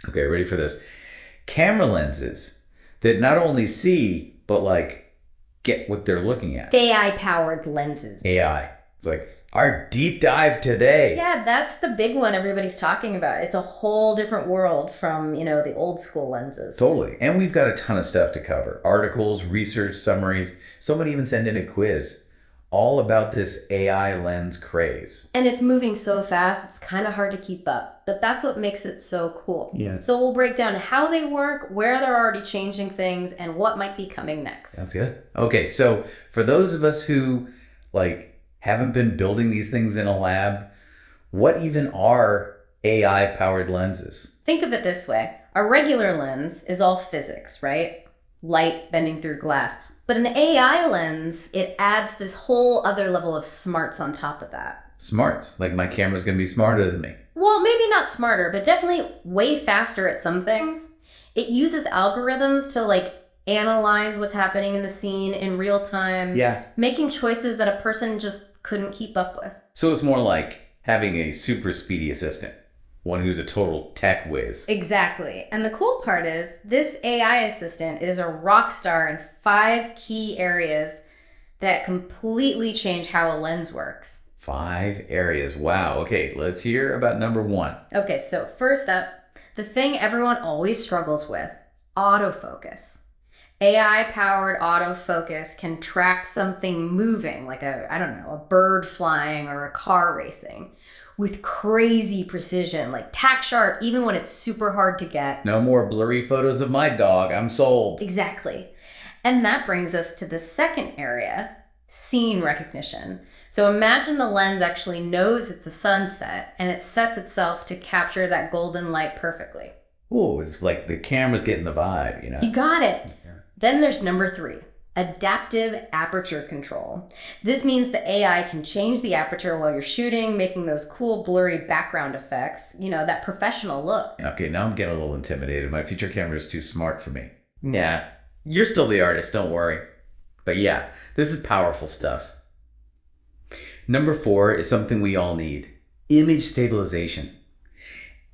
Okay, ready for this? Camera lenses that not only see, but like get what they're looking at. AI-powered lenses. AI. It's like our deep dive today. Yeah, that's the big one everybody's talking about. It's a whole different world from, the old school lenses. Totally. And we've got a ton of stuff to cover articles, research, summaries. Someone even sent in a quiz all about this AI lens craze. And it's moving so fast, it's kind of hard to keep up. But that's what makes it so cool. Yeah. So we'll break down how they work, where they're already changing things, and what might be coming next. Sounds good. Okay, so for those of us who haven't been building these things in a lab, what even are AI powered lenses? Think of it this way. A regular lens is all physics, right? Light bending through glass. But an AI lens, it adds this whole other level of smarts on top of that. Smarts. Like my camera's gonna be smarter than me. Well, maybe not smarter, but definitely way faster at some things. It uses algorithms to analyze what's happening in the scene in real time. Yeah. Making choices that a person just couldn't keep up with. So it's more like having a super speedy assistant, one who's a total tech whiz. Exactly. And the cool part is this AI assistant is a rock star in 5 key areas that completely change how a lens works. 5 areas. Wow. Okay, let's hear about number 1. Okay, so first up, the thing everyone always struggles with, autofocus. AI-powered autofocus can track something moving, like a bird flying or a car racing, with crazy precision, like tack sharp, even when it's super hard to get. No more blurry photos of my dog. I'm sold. Exactly. And that brings us to the second area, scene recognition. So imagine the lens actually knows it's a sunset and it sets itself to capture that golden light perfectly. Ooh, it's like the camera's getting the vibe, you know? You got it. Then there's number 3, adaptive aperture control. This means the AI can change the aperture while you're shooting, making those cool blurry background effects, that professional look. Okay, now I'm getting a little intimidated. My feature camera is too smart for me. Yeah, you're still the artist, don't worry. But yeah, this is powerful stuff. Number 4 is something we all need, image stabilization.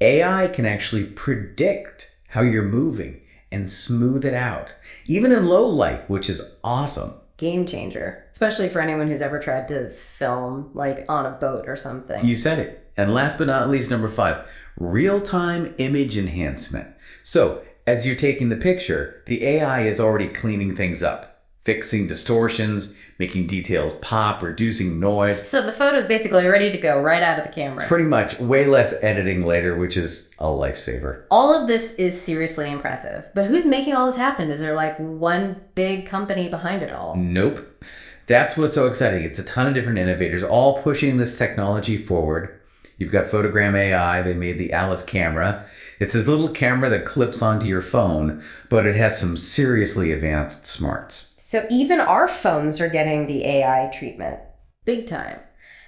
AI can actually predict how you're moving and smooth it out, even in low light, which is awesome. Game changer, especially for anyone who's ever tried to film on a boat or something. You said it. And last but not least, number 5, real-time image enhancement. So as you're taking the picture, the AI is already cleaning things up, fixing distortions, making details pop, reducing noise. So the photo's basically ready to go right out of the camera. Pretty much, way less editing later, which is a lifesaver. All of this is seriously impressive. But who's making all this happen? Is there one big company behind it all? Nope. That's what's so exciting. It's a ton of different innovators all pushing this technology forward. You've got Photogram AI. They made the Alice camera. It's this little camera that clips onto your phone, but it has some seriously advanced smarts. So even our phones are getting the AI treatment. Big time.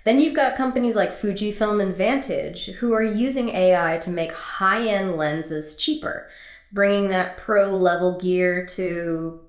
Then you've got companies like Fujifilm and Vantage who are using AI to make high-end lenses cheaper, bringing that pro-level gear to,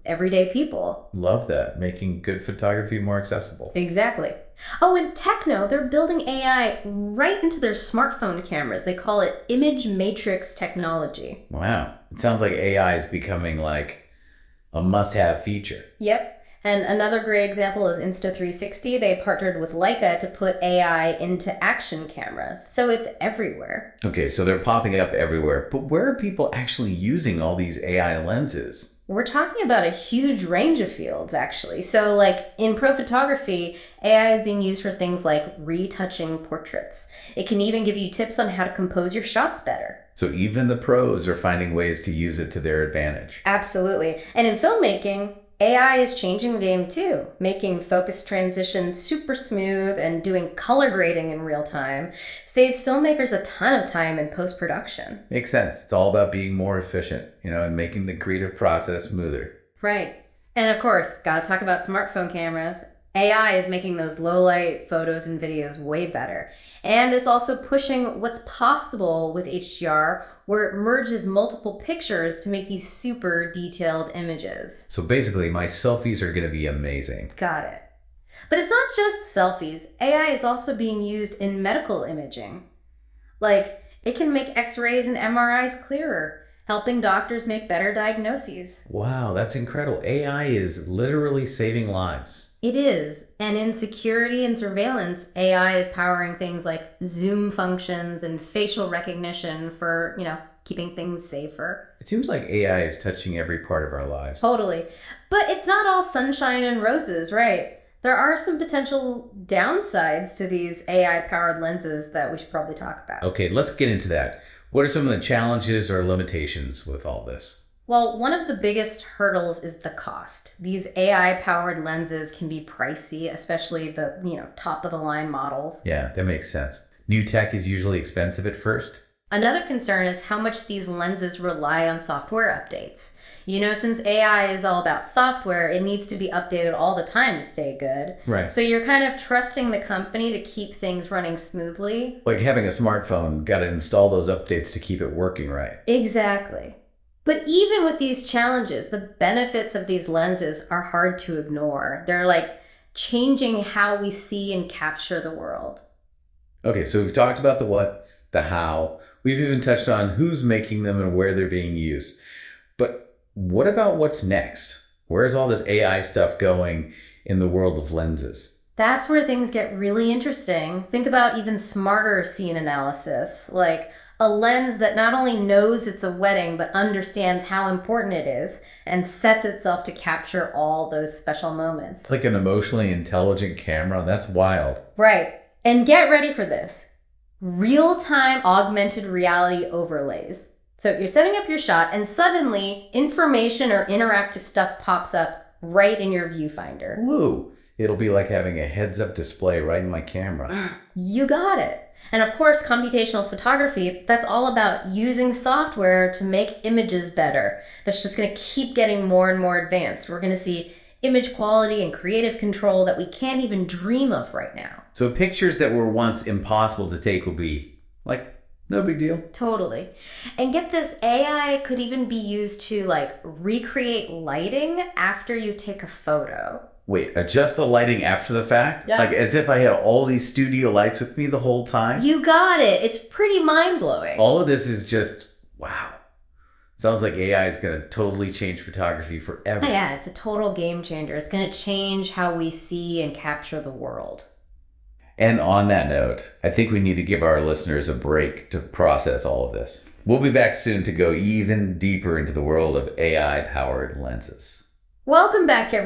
everyday people. Love that. Making good photography more accessible. Exactly. Oh, and Techno, they're building AI right into their smartphone cameras. They call it image matrix technology. Wow. It sounds like AI is becoming a must-have feature. Yep. And another great example is Insta360. They partnered with Leica to put AI into action cameras. So it's everywhere. Okay, so they're popping up everywhere. But where are people actually using all these AI lenses? We're talking about a huge range of fields, actually. So in pro photography, AI is being used for things like retouching portraits. It can even give you tips on how to compose your shots better. So even the pros are finding ways to use it to their advantage. Absolutely. And in filmmaking, AI is changing the game too, making focus transitions super smooth and doing color grading in real time saves filmmakers a ton of time in post-production. Makes sense. It's all about being more efficient, and making the creative process smoother. Right. And of course, gotta talk about smartphone cameras. AI is making those low light photos and videos way better. And it's also pushing what's possible with HDR, where it merges multiple pictures to make these super detailed images. So basically, my selfies are going to be amazing. Got it. But it's not just selfies. AI is also being used in medical imaging. It can make x-rays and MRIs clearer, helping doctors make better diagnoses. Wow, that's incredible. AI is literally saving lives. It is. And in security and surveillance, AI is powering things like zoom functions and facial recognition for, keeping things safer. It seems like AI is touching every part of our lives. Totally. But it's not all sunshine and roses, right? There are some potential downsides to these AI powered lenses that we should probably talk about. Okay, let's get into that. What are some of the challenges or limitations with all this? Well, one of the biggest hurdles is the cost. These AI-powered lenses can be pricey, especially the, top of the line models. Yeah, that makes sense. New tech is usually expensive at first. Another concern is how much these lenses rely on software updates. Since AI is all about software, it needs to be updated all the time to stay good. Right. So you're kind of trusting the company to keep things running smoothly. Like having a smartphone, got to install those updates to keep it working right. Exactly. But even with these challenges, the benefits of these lenses are hard to ignore. They're like changing how we see and capture the world. Okay, so we've talked about the what, the how. We've even touched on who's making them and where they're being used. But what about what's next? Where's all this AI stuff going in the world of lenses? That's where things get really interesting. Think about even smarter scene analysis, like a lens that not only knows it's a wedding, but understands how important it is and sets itself to capture all those special moments. Like an emotionally intelligent camera? That's wild. Right. And get ready for this. Real-time augmented reality overlays. So you're setting up your shot and suddenly information or interactive stuff pops up right in your viewfinder. Woo! It'll be like having a heads-up display right in my camera. You got it. And of course, computational photography, that's all about using software to make images better. That's just going to keep getting more and more advanced. We're going to see image quality and creative control that we can't even dream of right now. So pictures that were once impossible to take will be like no big deal. Totally. And get this, AI could even be used to recreate lighting after you take a photo. Wait, adjust the lighting after the fact? Yeah. Like as if I had all these studio lights with me the whole time? You got it. It's pretty mind-blowing. All of this is just, wow. Sounds like AI is going to totally change photography forever. Yeah, it's a total game changer. It's going to change how we see and capture the world. And on that note, I think we need to give our listeners a break to process all of this. We'll be back soon to go even deeper into the world of AI-powered lenses. Welcome back, everyone.